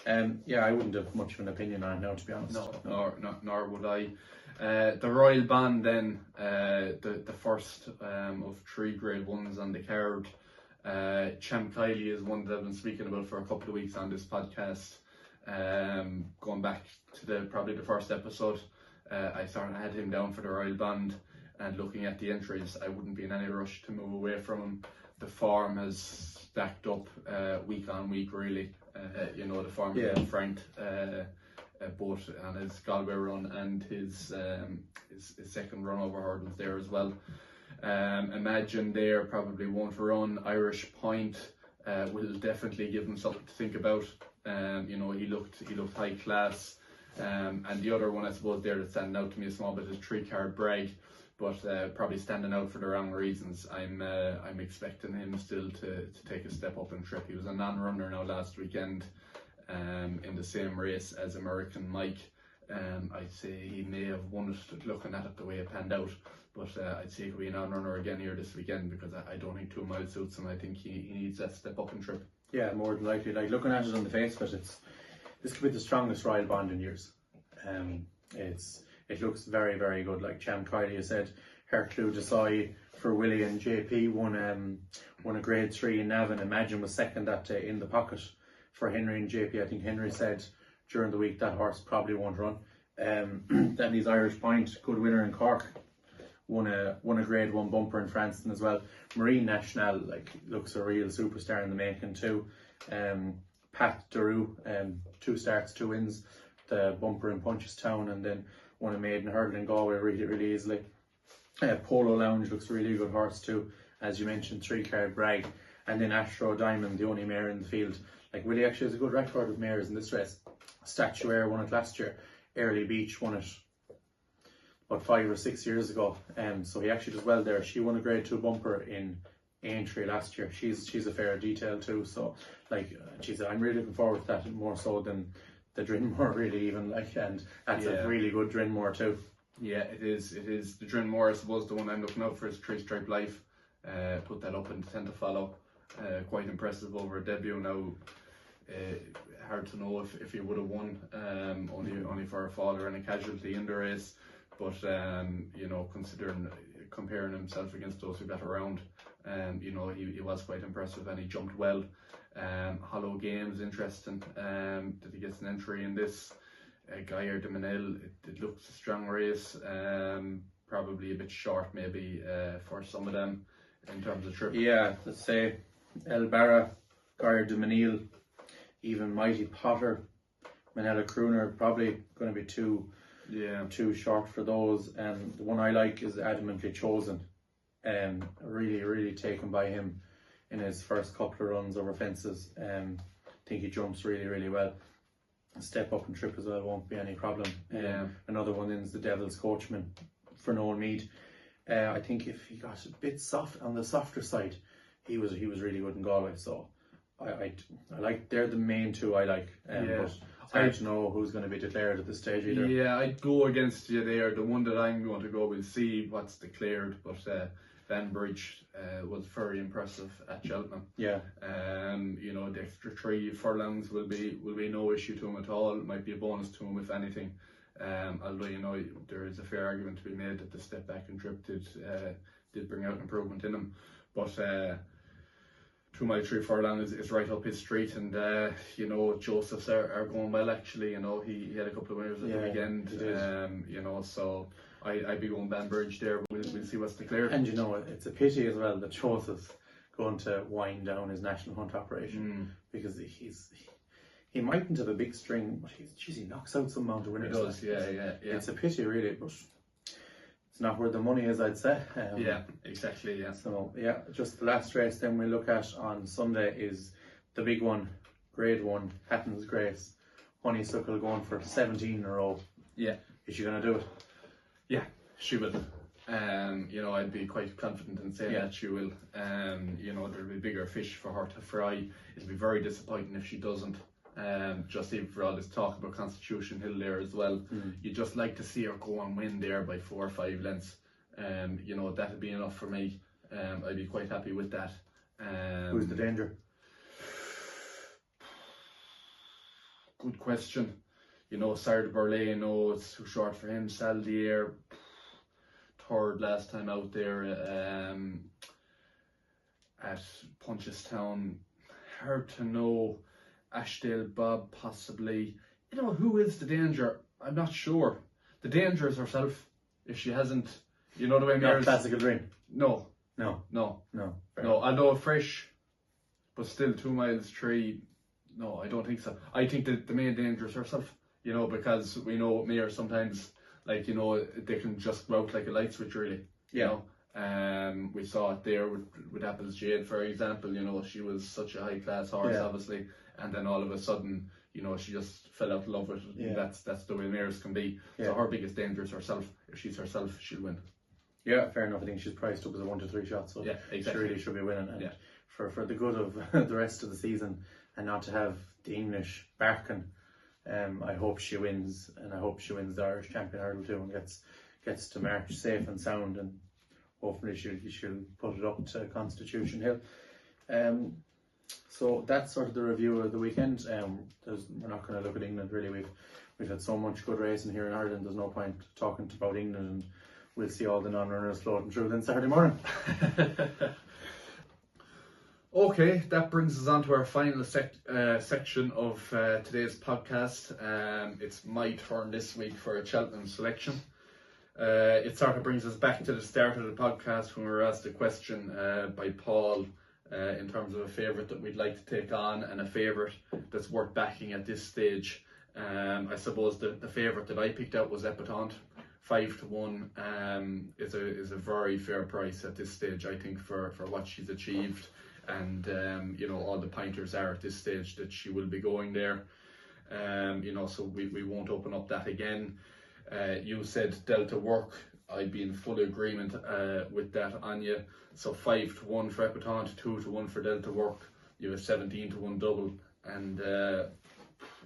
Speaker 2: I wouldn't have much of an opinion on it now, to be honest.
Speaker 1: No, nor would I. The Royal Band then, the first of 3 Grade 1s on the card. Champ Kylie is one that I've been speaking about for a couple of weeks on this podcast. Going back to probably the first episode, I had him down for the Royal Band, and looking at the entries, I wouldn't be in any rush to move away from him. The form has stacked up week on week, really. The form has been franked, both on his Galway run and his second run over hurdles there as well. Imagine there probably won't run. Irish Point will definitely give him something to think about. He looked high class. And the other one I suppose there that's standing out to me a small bit is 3 Card Bragg, but probably standing out for the wrong reasons. I'm expecting him still to take a step up in trip. He was a non-runner now last weekend, in the same race as American Mike. I'd say he may have won it looking at it the way it panned out, but I'd say he could be a non-runner again here this weekend, because I don't think 2 miles suits him. I think he needs that step up in trip.
Speaker 2: Yeah, more than likely. Like looking at it on the face of it, this could be the strongest Royal Bond in years. It looks very, very good. Like Champ Kylie has said, Hercule Desai for Willie and JP won a Grade 3 in Navan. Imagine was second that day in the pocket for Henry and JP. I think Henry said during the week that horse probably won't run. Then he's Irish Point, good winner in Cork. Won a Grade 1 bumper in Franston as well. Marine National looks a real superstar in the making too. Pat Daru, 2 starts, 2 wins, the bumper in Punchestown, and then won a maiden hurdle in Galway really easily. Polo Lounge looks a really good horse too, as you mentioned. 3 Card Bragg, and then Astro Diamond, the only mare in the field. Like Willie actually has a good record with mares in this race. Statuaire won it last year. Early Beach won it about 5 or 6 years ago. So he actually does well there. She won a Grade 2 bumper in Aintree last year. She's a fair detail too. So I'm really looking forward to that, more so than the Drinmore really even, and that's a really good Drinmore too.
Speaker 1: Yeah, it is. The Drinmore, I suppose, the one I'm looking out for is 3 Stripe Life. Put that up in 10 to follow. Quite impressive over a debut now. Hard to know if he would have won, only for a faller and a casualty in the race. But comparing himself against those who got around, he was quite impressive, and he jumped well. Hollow Games, interesting that he gets an entry in this. Gaillard de Manel, it looks a strong race. probably a bit short maybe for some of them in terms of trip.
Speaker 2: Yeah, let's say El Barra, Gair de Menil, even Mighty Potter, Manila Crooner, probably going to be too short for those. And the one I like is Adamantly Chosen. Really taken by him in his first couple of runs over fences. I think he jumps really well. Step up and trip as well won't be any problem. Another one is the Devil's Coachman for Noel Mead. I think if he got a bit soft on the softer side, he was really good in Galway. So I like, they're the main two I like. But it's hard to know who's going to be declared at this stage either.
Speaker 1: Yeah, I'd go against you there. The one that I'm going to go, we'll see what's declared, but Banbridge was very impressive at Cheltenham.
Speaker 2: Yeah.
Speaker 1: The extra 3 furlongs will be no issue to him at all. It might be a bonus to him if anything. Although there is a fair argument to be made that the step back and trip did bring out improvement in him. But 2 mile 3 furlong is right up his street, and Joseph's are going well actually. He had a couple of winners at the weekend. So I'd be going Banbridge there. We'll see what's declared.
Speaker 2: And it's a pity as well that Joseph's going to wind down his national hunt operation because he mightn't have a big string, but he knocks out some amount of winners.
Speaker 1: He does, yeah.
Speaker 2: It's a pity really, but it's not where the money is, I'd say.
Speaker 1: Yeah, exactly, yeah.
Speaker 2: So, just the last race then we look at on Sunday is the big one, Grade 1, Hatton's Grace. Honeysuckle going for 17 in a row. Yeah. Is she going to do it?
Speaker 1: Yeah, she will. I'd be quite confident in saying that she will. There'll be bigger fish for her to fry. It'll be very disappointing if she doesn't. Just even for all this talk about Constitution Hill there as well. You'd just like to see her go and win there by 4 or 5 lengths. That'd be enough for me. I'd be quite happy with that.
Speaker 2: Who's the danger?
Speaker 1: Good question. Sarda Burley, it's too short for him. Saldier, 3rd last time out there at Punchestown. Hard to know. Ashdale Bob possibly. Who is the danger? I'm not sure. The danger is herself. If she hasn't, the way
Speaker 2: Not Classical Dream.
Speaker 1: No. Although fresh, but still 2 miles 3. No, I don't think so. I think that the main danger is herself. Because we know Mayor sometimes, they can just go out like a light switch, really. We saw it there with Apples Jade, for example. She was such a high class horse, obviously, and then all of a sudden, she just fell out of love with it. Yeah. That's the way mares can be. Yeah. So her biggest danger is herself. If she's herself, she'll win.
Speaker 2: Yeah, fair enough. I think she's priced up as a 1 to 3 shot, so exactly. She really should be winning. And for the good of the rest of the season, and not to have the English barking. I hope she wins, and I hope she wins the Irish Champion Hurdle too, and gets to march safe and sound, and hopefully she'll put it up to Constitution Hill. So that's sort of the review of the weekend. We're not going to look at England really. We've had so much good racing here in Ireland. There's no point talking about England, and we'll see all the non-runners floating through then Saturday morning.
Speaker 1: Okay, that brings us on to our final section of today's podcast. It's my turn this week for a Cheltenham selection. It sort of brings us back to the start of the podcast when we were asked a question by Paul in terms of a favourite that we'd like to take on and a favourite that's worth backing at this stage. I suppose the favourite that I picked out was Epatante. 5 to 1 is a very fair price at this stage, I think, for what she's achieved. And all the pointers are at this stage that she will be going there. So we won't open up that again. You said Delta Work. I'd be in full agreement with that, Anya. So 5 to 1 for Epatante, 2 to 1 for Delta Work. You have a 17 to 1 double, and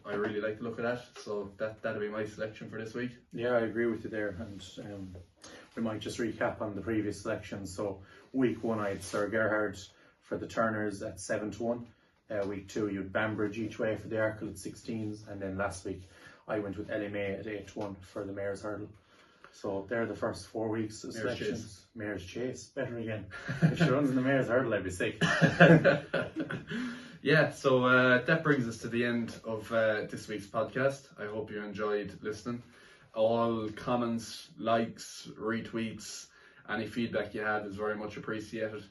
Speaker 1: I really like the look of that. So that'll be my selection for this week.
Speaker 2: Yeah, I agree with you there, and we might just recap on the previous selections. So week 1, I had Sir Gerhard for the Turners at 7 to 1. Week 2, you had Banbridge each way for the Arkle at 16s, and then last week I went with Ellie May at 8 to 1 for the Mayor's Hurdle. So they're the first 4 weeks of selections. Mayor's Chase, better again. If she runs in the Mayor's Hurdle, I'd be sick.
Speaker 1: Yeah, so that brings us to the end of this week's podcast. I hope you enjoyed listening. all comments, likes, retweets, any feedback you have is very much appreciated.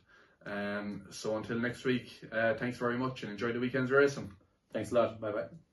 Speaker 1: So until next week, thanks very much and enjoy the weekend's racing.
Speaker 2: Thanks a lot. Bye bye.